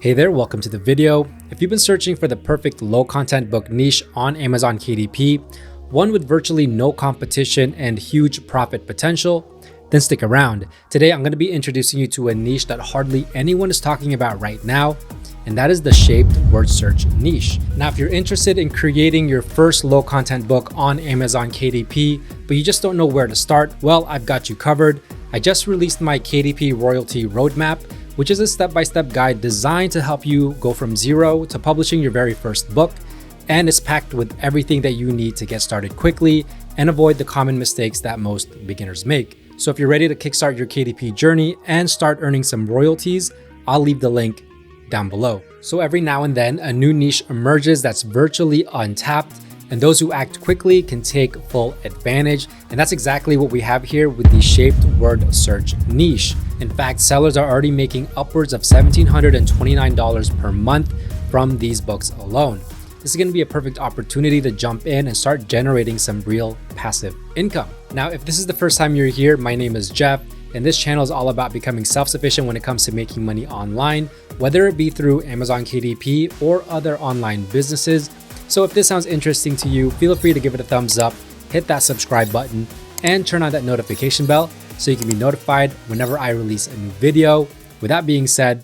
Hey there, welcome to the video. If you've been searching for the perfect low content book niche on Amazon KDP, one with virtually no competition and huge profit potential, then stick around. Today, I'm going to be introducing you to a niche that hardly anyone is talking about right now, and that is the shaped word search niche. Now, if you're interested in creating your first low content book on Amazon KDP, but you just don't know where to start, well, I've got you covered. I just released my KDP royalty roadmap, which is a step-by-step guide designed to help you go from zero to publishing your very first book. And it's packed with everything that you need to get started quickly and avoid the common mistakes that most beginners make. So if you're ready to kickstart your KDP journey and start earning some royalties, I'll leave the link down below. So every now and then, a new niche emerges that's virtually untapped, and those who act quickly can take full advantage. And that's exactly what we have here with the shaped word search niche. In fact, sellers are already making upwards of $1,729 per month from these books alone. This is going to be a perfect opportunity to jump in and start generating some real passive income. Now, if this is the first time you're here, my name is Jeff, and this channel is all about becoming self-sufficient when it comes to making money online, whether it be through Amazon KDP or other online businesses. So if this sounds interesting to you, feel free to give it a thumbs up, hit that subscribe button, and turn on that notification bell so you can be notified whenever I release a new video. With that being said,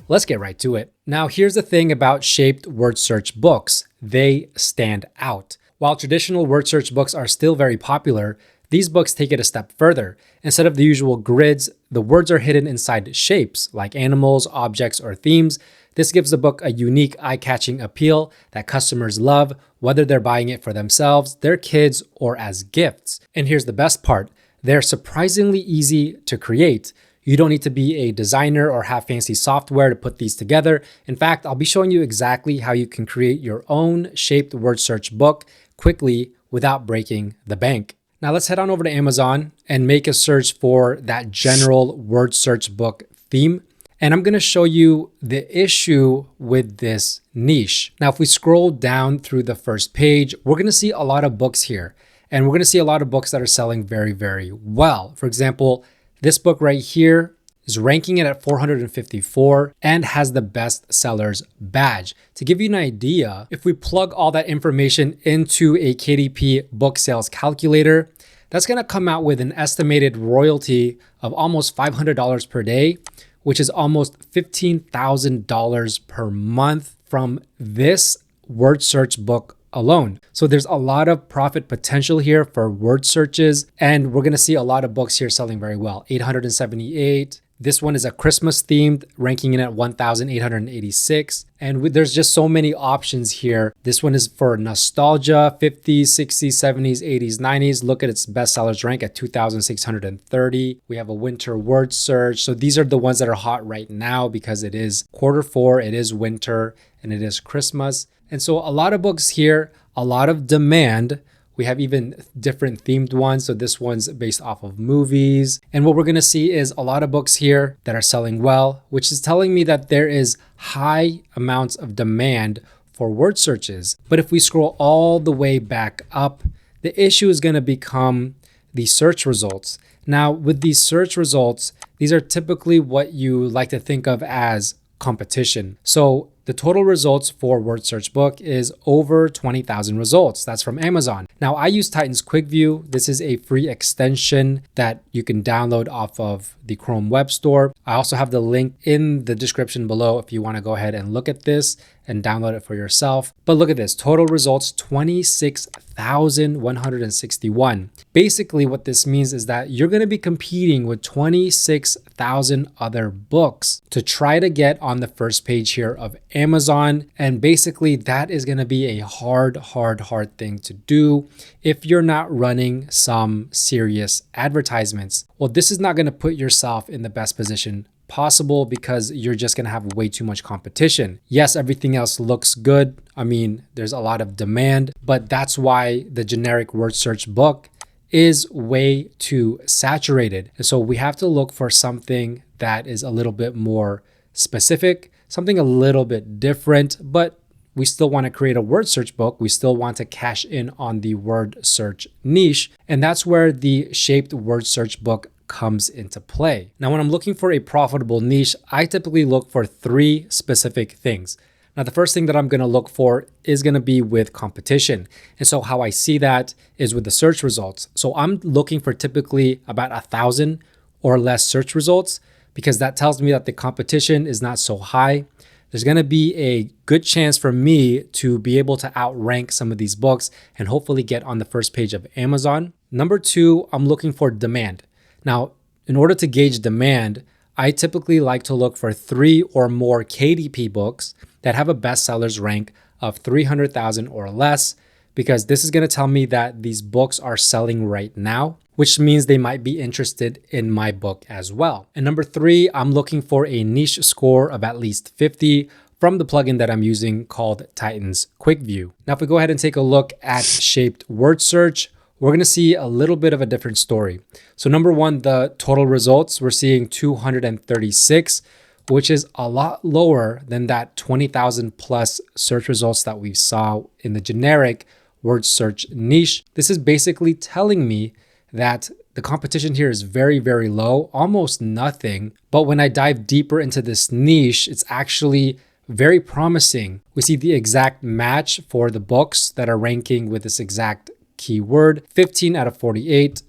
let's get right to it. Now, here's the thing about shaped word search books. They stand out. While traditional word search books are still very popular, these books take it a step further. Instead of the usual grids, the words are hidden inside shapes like animals, objects, or themes. This gives the book a unique, eye-catching appeal that customers love, whether they're buying it for themselves, their kids, or as gifts. And here's the best part. They're surprisingly easy to create. You don't need to be a designer or have fancy software to put these together. In fact, I'll be showing you exactly how you can create your own shaped word search book quickly without breaking the bank. Now let's head on over to Amazon and make a search for that general word search book theme. And I'm going to show you the issue with this niche. Now, if we scroll down through the first page, we're going to see a lot of books here. And we're going to see a lot of books that are selling very, very well. For example, this book right here is ranking it at 454 and has the best sellers badge. To give you an idea, if we plug all that information into a KDP book sales calculator, that's going to come out with an estimated royalty of almost $500 per day, which is almost $15,000 per month from this word search book alone. So there's a lot of profit potential here for word searches, and we're going to see a lot of books here selling very well. 878. This one is a Christmas themed, ranking in at 1,886. And there's just so many options here. This one is for nostalgia, 50s, 60s, 70s, 80s, 90s. Look at its bestsellers rank at 2,630. We have a winter word search. So these are the ones that are hot right now because it is Q4, it is winter, and it is Christmas. And so a lot of books here, a lot of demand. We have even different themed ones. So this one's based off of movies. And what we're going to see is a lot of books here that are selling well, which is telling me that there is high amounts of demand for word searches. But if we scroll all the way back up, the issue is going to become the search results. Now, with these search results, these are typically what you like to think of as competition. So the total results for word search book is over 20,000 results. That's from Amazon. Now, I use Titan's Quick View. This is a free extension that you can download off of the Chrome Web Store. I also have the link in the description below if you want to go ahead and look at this and download it for yourself. But look at this, total results 26,161. Basically, what this means is that you're going to be competing with 26,000 other books to try to get on the first page here of Amazon. And basically, that is going to be a hard thing to do if you're not running some serious advertisements. Well, this is not going to put yourself in the best position possible because you're just going to have way too much competition. Yes, everything else looks good. I mean, there's a lot of demand, but that's why the generic word search book is way too saturated. And so we have to look for something that is a little bit more specific, something a little bit different, but we still want to create a word search book. We still want to cash in on the word search niche. And that's where the shaped word search book comes into play. Now, when I'm looking for a profitable niche, I typically look for 3 specific things. Now, the first thing that I'm going to look for is going to be with competition. And so how I see that is with the search results. So I'm looking for typically about 1,000 or less search results because that tells me that the competition is not so high. There's going to be a good chance for me to be able to outrank some of these books and hopefully get on the first page of Amazon. Number 2, I'm looking for demand. Now, in order to gauge demand, I typically like to look for 3 or more KDP books that have a bestsellers rank of 300,000 or less, because this is going to tell me that these books are selling right now, which means they might be interested in my book as well. And number 3, I'm looking for a niche score of at least 50 from the plugin that I'm using called Titan's Quick View. Now, if we go ahead and take a look at shaped word search, we're going to see a little bit of a different story. So number 1, the total results, we're seeing 236, which is a lot lower than that 20,000 plus search results that we saw in the generic word search niche. This is basically telling me that the competition here is very, very low, almost nothing. But when I dive deeper into this niche, it's actually very promising. We see the exact match for the books that are ranking with this exact keyword, 15 out of 48.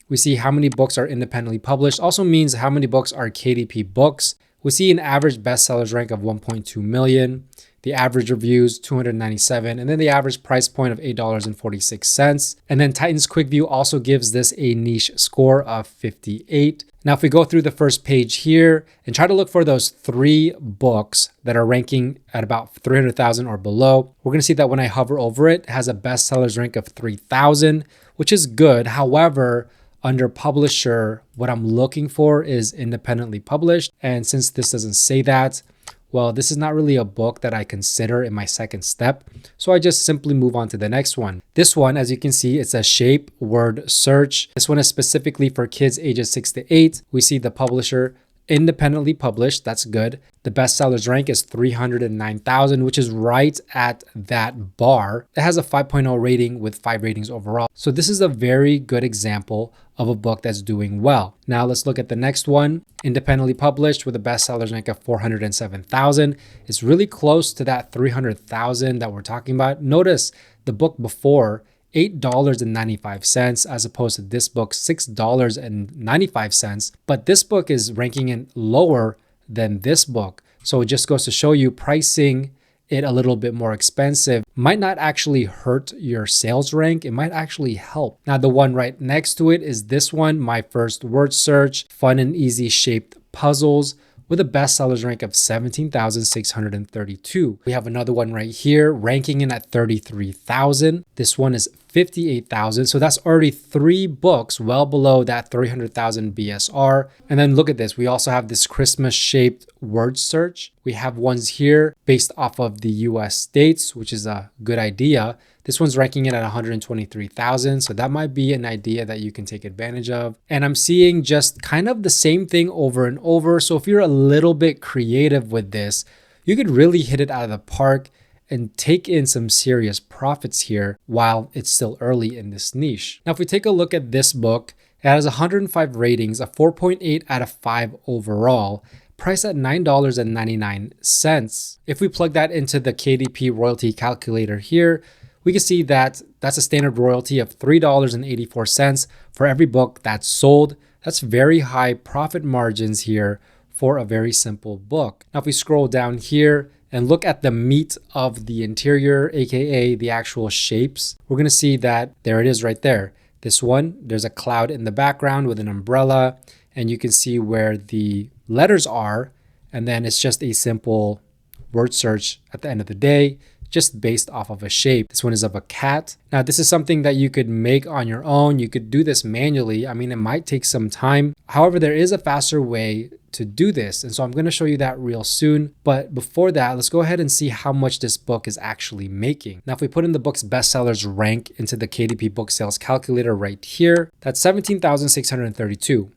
We see how many books are independently published, also means how many books are KDP books. We see an average bestsellers rank of 1.2 million, the average reviews 297, and then the average price point of $8.46. And then Titan's Quick View also gives this a niche score of 58. Now, if we go through the first page here and try to look for those 3 books that are ranking at about 300,000 or below, we're going to see that when I hover over it, it has a bestsellers rank of 3,000, which is good. However, under publisher, what I'm looking for is independently published. And since this doesn't say that, well, this is not really a book that I consider in my second step. So I just simply move on to the next one. This one, as you can see, it's a shape word search. This one is specifically for kids ages 6 to 8. We see the publisher independently published. That's good. The bestsellers rank is 309,000, which is right at that bar. It has a 5.0 rating with 5 ratings overall. So this is a very good example of a book that's doing well. Now let's look at the next one. Independently published with a bestsellers rank of 407,000. It's really close to that 300,000 that we're talking about. Notice the book before, $8.95 as opposed to this book, $6.95. But this book is ranking in lower than this book. So it just goes to show you pricing it a little bit more expensive might not actually hurt your sales rank. It might actually help. Now, the one right next to it is this one, My First Word Search, fun and easy shaped puzzles, with a bestsellers rank of 17,632. We have another one right here, ranking in at 33,000. This one is 58,000. So that's already 3 books well below that 300,000 BSR. And then look at this. We also have this Christmas shaped word search. We have ones here based off of the US states, which is a good idea. This one's ranking it at 123,000. So that might be an idea that you can take advantage of. And I'm seeing just kind of the same thing over and over. So if you're a little bit creative with this, you could really hit it out of the park and take in some serious profits here while it's still early in this niche. Now, if we take a look at this book, it has 105 ratings, a 4.8 out of 5 overall, priced at $9.99. If we plug that into the KDP royalty calculator here, we can see that that's a standard royalty of $3.84 for every book that's sold. That's very high profit margins here for a very simple book. Now, if we scroll down here and look at the meat of the interior, aka the actual shapes, we're gonna see that there it is right there. This one, there's a cloud in the background with an umbrella, and you can see where the letters are, and then it's just a simple word search at the end of the day, just based off of a shape. This one is of a cat. Now, this is something that you could make on your own. You could do this manually. I mean, it might take some time. However, there is a faster way to do this. And so I'm going to show you that real soon. But before that, let's go ahead and see how much this book is actually making. Now, if we put in the book's bestsellers rank into the KDP book sales calculator right here, that's 17,632.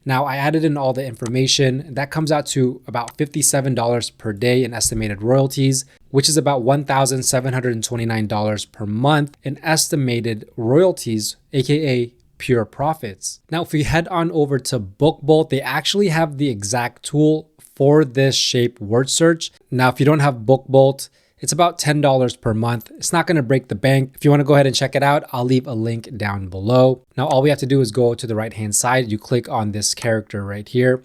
Now, I added in all the information. That comes out to about $57 per day in estimated royalties, which is about $1,729 per month in estimated royalties, aka pure profits. Now, if we head on over to BookBolt, they actually have the exact tool for this shape word search. Now, if you don't have BookBolt, it's about $10 per month. It's not going to break the bank. If you want to go ahead and check it out, I'll leave a link down below. Now, all we have to do is go to the right-hand side. You click on this character right here.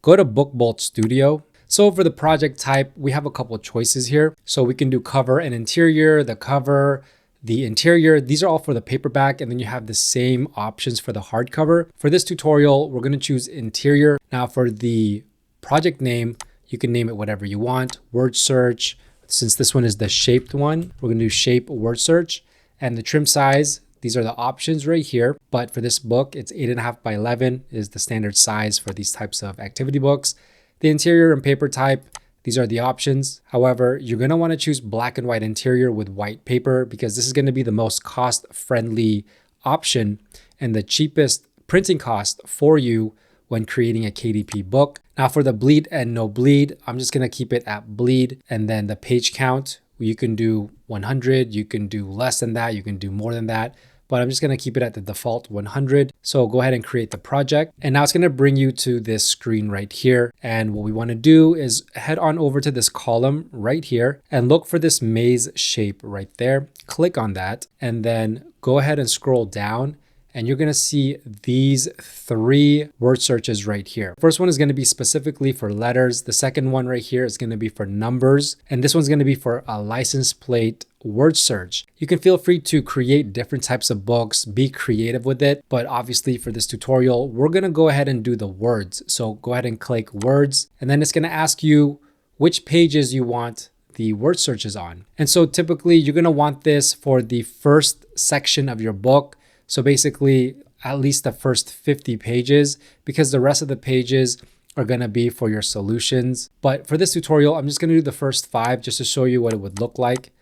Go to BookBolt Studio. So for the project type, we have a couple of choices here. So we can do cover and interior, the cover, the interior. These are all for the paperback, and then you have the same options for the hardcover. For this tutorial, we're going to choose interior. Now for the project name, you can name it whatever you want. Word search. Since this one is the shaped one, we're going to do shape word search. And the trim size, these are the options right here. But for this book, it's 8.5 by 11 is the standard size for these types of activity books. The interior and paper type, these are the options. However, you're going to want to choose black and white interior with white paper because this is going to be the most cost-friendly option and the cheapest printing cost for you when creating a KDP book. Now for the bleed and no bleed, I'm just going to keep it at bleed. And then the page count, you can do 100, you can do less than that, you can do more than that. But I'm just going to keep it at the default 100. So go ahead and create the project. And now it's going to bring you to this screen right here. And what we want to do is head on over to this column right here and look for this maze shape right there. Click on that and then go ahead and scroll down. And you're going to see these 3 word searches right here. First one is going to be specifically for letters. The second one right here is going to be for numbers. And this one's going to be for a license plate word search. You can feel free to create different types of books, be creative with it. But obviously for this tutorial, we're going to go ahead and do the words. So go ahead and click words. And then it's going to ask you which pages you want the word searches on. And so typically you're going to want this for the first section of your book. So basically, at least the first 50 pages, because the rest of the pages are going to be for your solutions. But for this tutorial, I'm just going to do the first 5 just to show you what it would look like.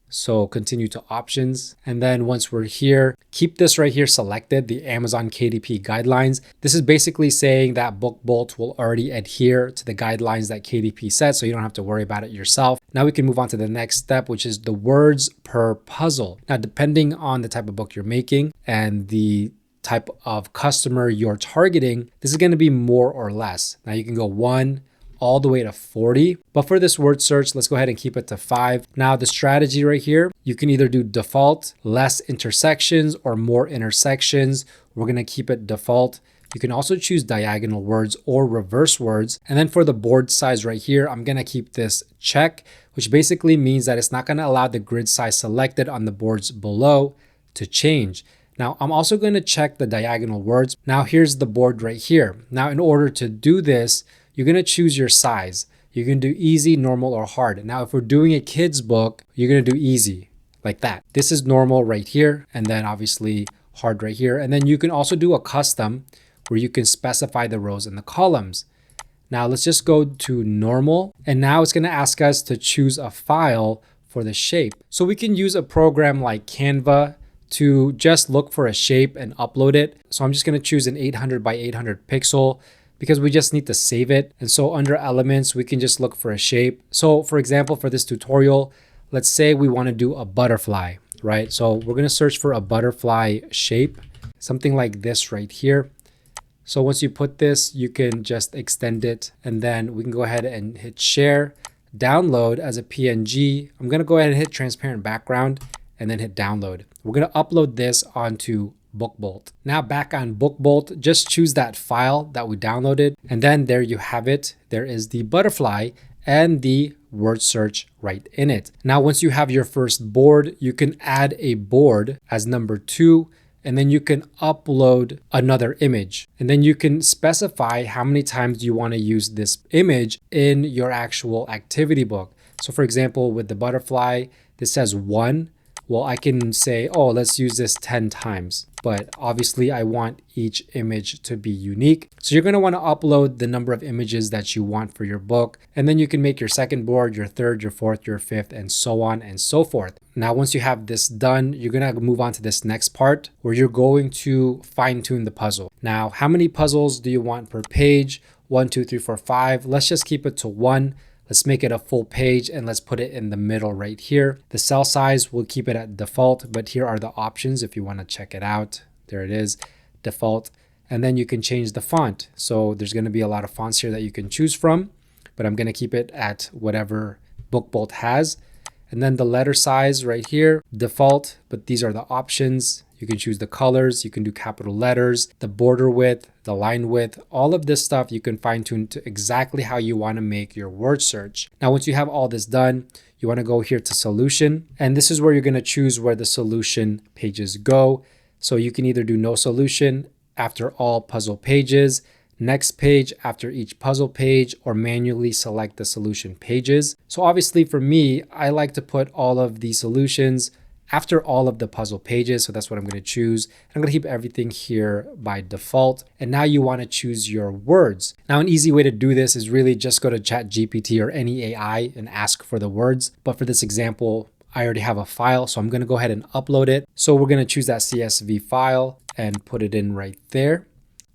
So continue to options. And then once we're here, keep this right here selected, the Amazon KDP guidelines. This is basically saying that BookBolt will already adhere to the guidelines that KDP set, so you don't have to worry about it yourself. Now we can move on to the next step, which is the words per puzzle. Now, depending on the type of book you're making and the type of customer you're targeting, this is going to be more or less. Now you can go 1 all the way to 40. But for this word search, let's go ahead and keep it to 5. Now the strategy right here, you can either do default, less intersections or more intersections. We're going to keep it default. You can also choose diagonal words or reverse words. And then for the board size right here, I'm going to keep this check, which basically means that it's not going to allow the grid size selected on the boards below to change. Now, I'm also going to check the diagonal words. Now, here's the board right here. Now, in order to do this, you're going to choose your size. You can do easy, normal, or hard. Now, if we're doing a kid's book, you're going to do easy like that. This is normal right here. And then obviously hard right here. And then you can also do a custom where you can specify the rows and the columns. Now let's just go to normal. And now it's going to ask us to choose a file for the shape. So we can use a program like Canva to just look for a shape and upload it. So I'm just going to choose an 800 by 800 pixel because we just need to save it. And so under elements, we can just look for a shape. So for example, for this tutorial, let's say we want to do a butterfly, right? So we're going to search for a butterfly shape, something like this right here. So once you put this, you can just extend it and then we can go ahead and hit share, download as a PNG. I'm going to go ahead and hit transparent background and then hit download. We're going to upload this onto BookBolt. Now back on BookBolt, just choose that file that we downloaded. And then there you have it. There is the butterfly and the word search right in it. Now, once you have your first board, you can add a board as number 2, and then you can upload another image. And then you can specify how many times you want to use this image in your actual activity book. So for example, with the butterfly, this says 1. Well, I can say, oh, let's use this 10 times. But obviously I want each image to be unique. So you're going to want to upload the number of images that you want for your book. And then you can make your second board, your third, your fourth, your fifth, and so on and so forth. Now, once you have this done, you're going to move on to this next part where you're going to fine tune the puzzle. Now, how many puzzles do you want per page? 1, 2, 3, 4, 5. Let's just keep it to 1. Let's make it a full page and let's put it in the middle right here. The cell size, we'll keep it at default, but here are the options if you want to check it out. There it is. default. And then you can change the font. So there's going to be a lot of fonts here that you can choose from, but I'm going to keep it at whatever BookBolt has. And then the letter size right here, default, but these are the options. You can choose the colors, you can do capital letters, the border width, the line width, all of this stuff you can fine tune to exactly how you want to make your word search. Now, once you have all this done, you want to go here to solution, and this is where you're going to choose where the solution pages go. So you can either do no solution after all puzzle pages, next page after each puzzle page, or manually select the solution pages. So obviously for me, I like to put all of the solutions after all of the puzzle pages. So that's what I'm going to choose. I'm going to keep everything here by default. And now you want to choose your words. Now, an easy way to do this is really just go to ChatGPT or any AI and ask for the words. But for this example, I already have a file, so I'm going to go ahead and upload it. So we're going to choose that CSV file and put it in right there.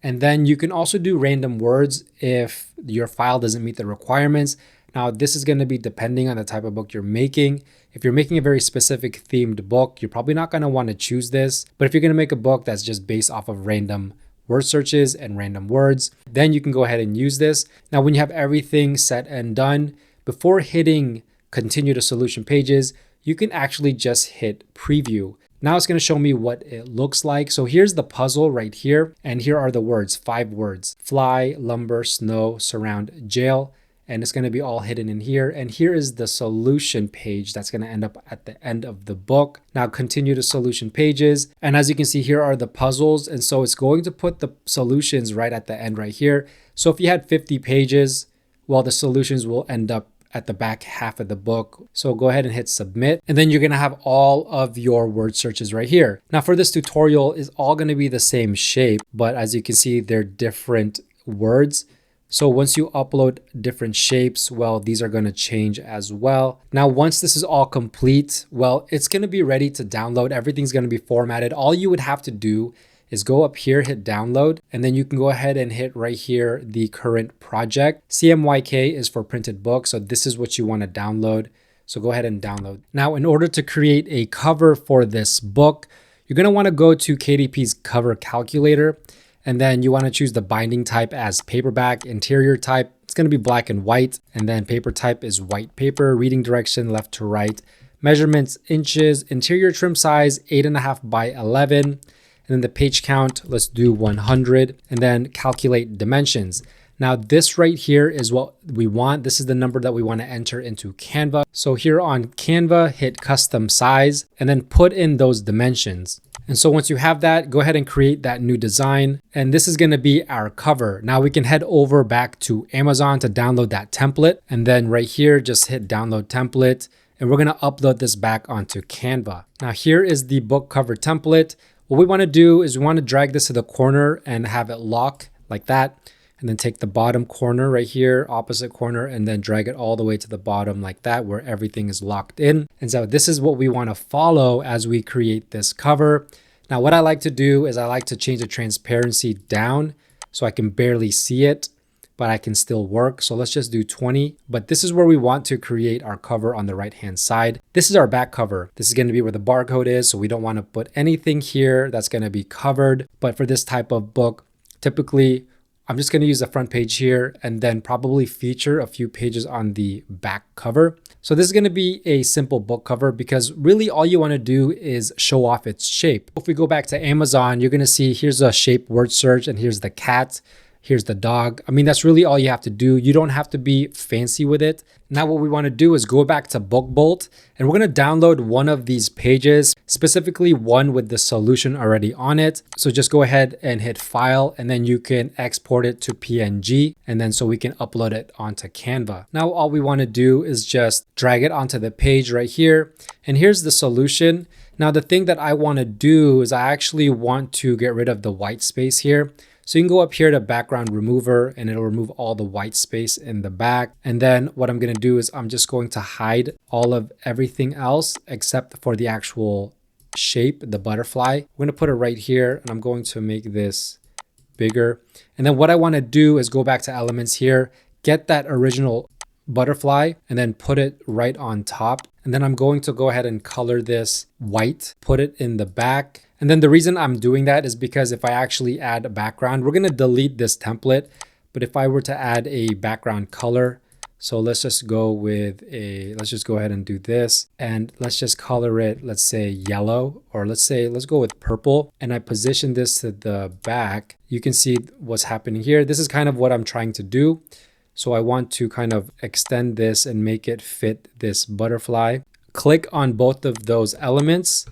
And then you can also do random words if your file doesn't meet the requirements. Now, this is going to be depending on the type of book you're making. If you're making a very specific themed book, you're probably not going to want to choose this. But if you're going to make a book that's just based off of random word searches and random words, then you can go ahead and use this. Now, when you have everything set and done, before hitting continue to solution pages, you can actually just hit preview. Now it's going to show me what it looks like. So here's the puzzle right here. And here are the words, 5 words: fly, lumber, snow, surround, jail. And it's going to be all hidden in here. And here is the solution page that's going to end up at the end of the book. Now continue to solution pages. And as you can see, here are the puzzles. And so it's going to put the solutions right at the end right here. So if you had 50 pages, well, the solutions will end up at the back half of the book. So go ahead and hit submit, and then you're going to have all of your word searches right here. Now for this tutorial is all going to be the same shape, but as you can see, they're different words. So once you upload different shapes, well, these are going to change as well. Now, once this is all complete, well, it's going to be ready to download. Everything's going to be formatted. All you would have to do is go up here, hit download, and then you can go ahead and hit right here, the current project. CMYK is for printed book. So this is what you want to download. So go ahead and download. Now, in order to create a cover for this book, you're going to want to go to KDP's cover calculator, and then you want to choose the binding type as paperback, interior type. It's going to be black and white. And then paper type is white paper, reading direction left to right, measurements inches, interior trim size 8.5 by 11. And then the page count, let's do 100, and then calculate dimensions. Now this right here is what we want. This is the number that we want to enter into Canva. So here on Canva, hit custom size and then put in those dimensions. And so once you have that, go ahead and create that new design. And this is going to be our cover. Now we can head over back to Amazon to download that template. And then right here, just hit download template. And we're going to upload this back onto Canva. Now here is the book cover template. What we want to do is we want to drag this to the corner and have it lock like that. And then take the bottom corner right here, opposite corner, and then drag it all the way to the bottom like that, where everything is locked in. And so this is what we want to follow as we create this cover. Now, what I like to do is I like to change the transparency down so I can barely see it, but I can still work. So let's just do 20. But this is where we want to create our cover on the right-hand side. This is our back cover. This is going to be where the barcode is. So we don't want to put anything here that's going to be covered. But for this type of book, typically, I'm just going to use the front page here and then probably feature a few pages on the back cover. So this is going to be a simple book cover because really all you want to do is show off its shape. If we go back to Amazon, you're going to see here's a shape word search and here's the cat. Here's the dog. I mean, that's really all you have to do. You don't have to be fancy with it. Now what we want to do is go back to BookBolt and we're going to download one of these pages, specifically one with the solution already on it. So just go ahead and hit file and then you can export it to PNG and then so we can upload it onto Canva. Now all we want to do is just drag it onto the page right here. And here's the solution. Now the thing that I want to do is I actually want to get rid of the white space here. So you can go up here to background remover and it'll remove all the white space in the back. And then what I'm going to do is I'm just going to hide all of everything else except for the actual shape, the butterfly. I'm going to put it right here and I'm going to make this bigger. And then what I want to do is go back to elements here, get that original butterfly and then put it right on top. And then I'm going to go ahead and color this white, put it in the back. And then the reason I'm doing that is because if I actually add a background, we're going to delete this template. But if I were to add a background color, so let's just go with let's just go ahead and do this. And let's just color it, let's say yellow, or let's go with purple. And I position this to the back. You can see what's happening here. This is kind of what I'm trying to do. So I want to kind of extend this and make it fit this butterfly. Click on both of those elements,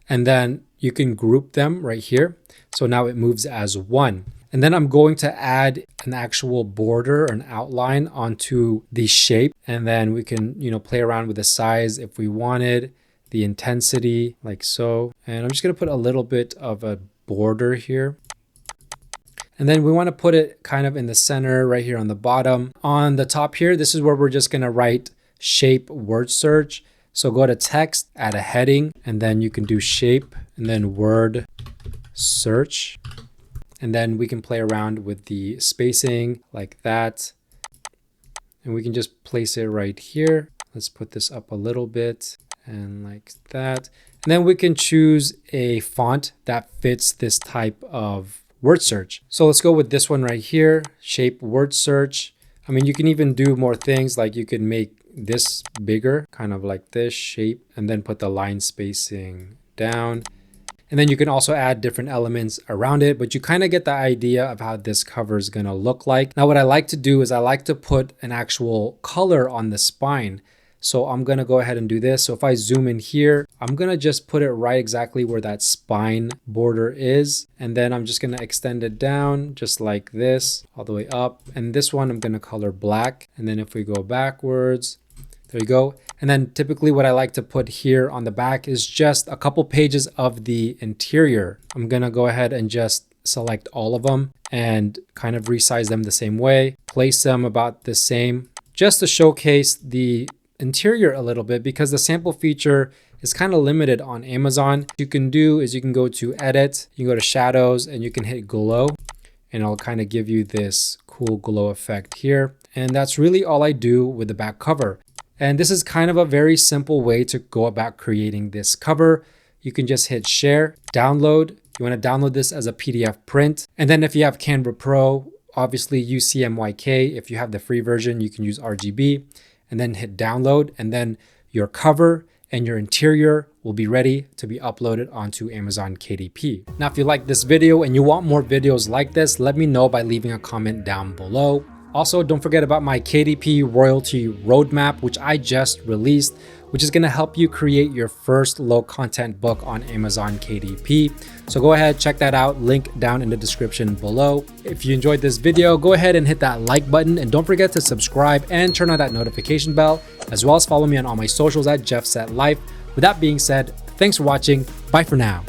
and then you can group them right here. So now it moves as one. And then I'm going to add an actual border or an outline onto the shape. And then we can, play around with the size if we wanted, the intensity, like so. And I'm just going to put a little bit of a border here. And then we want to put it kind of in the center right here on the bottom. On the top here, this is where we're just going to write shape word search. So go to text, add a heading, and then you can do shape and then word search. And then we can play around with the spacing like that. And we can just place it right here. Let's put this up a little bit and like that. And then we can choose a font that fits this type of word search. So let's go with this one right here, shape word search. I mean, you can even do more things, like you can make this bigger, kind of like this shape, and then put the line spacing down. And then you can also add different elements around it, but you kind of get the idea of how this cover is going to look like. Now, what I like to do is I like to put an actual color on the spine. So I'm going to go ahead and do this. So if I zoom in here, I'm going to just put it right exactly where that spine border is. And then I'm just going to extend it down just like this, all the way up. And this one I'm going to color black. And then if we go backwards, there you go. And then typically what I like to put here on the back is just a couple pages of the interior. I'm going to go ahead and just select all of them and kind of resize them the same way, place them about the same, just to showcase the interior a little bit, because the sample feature is kind of limited on Amazon. What you can do is you can go to edit, you can go to shadows, and you can hit glow, and it'll kind of give you this cool glow effect here. And that's really all I do with the back cover. And this is kind of a very simple way to go about creating this cover. You can just hit share, download. You want to download this as a PDF print. And then if you have Canva Pro, obviously use CMYK. If you have the free version, you can use RGB, and then hit download. And then your cover and your interior will be ready to be uploaded onto Amazon KDP. Now, if you like this video and you want more videos like this, let me know by leaving a comment down below. Also, don't forget about my KDP royalty roadmap, which I just released, which is going to help you create your first low content book on Amazon KDP. So go ahead, check that out, link down in the description below. If you enjoyed this video, go ahead and hit that like button, and don't forget to subscribe and turn on that notification bell, as well as follow me on all my socials at JeffSetLife. With that being said, thanks for watching. Bye for now.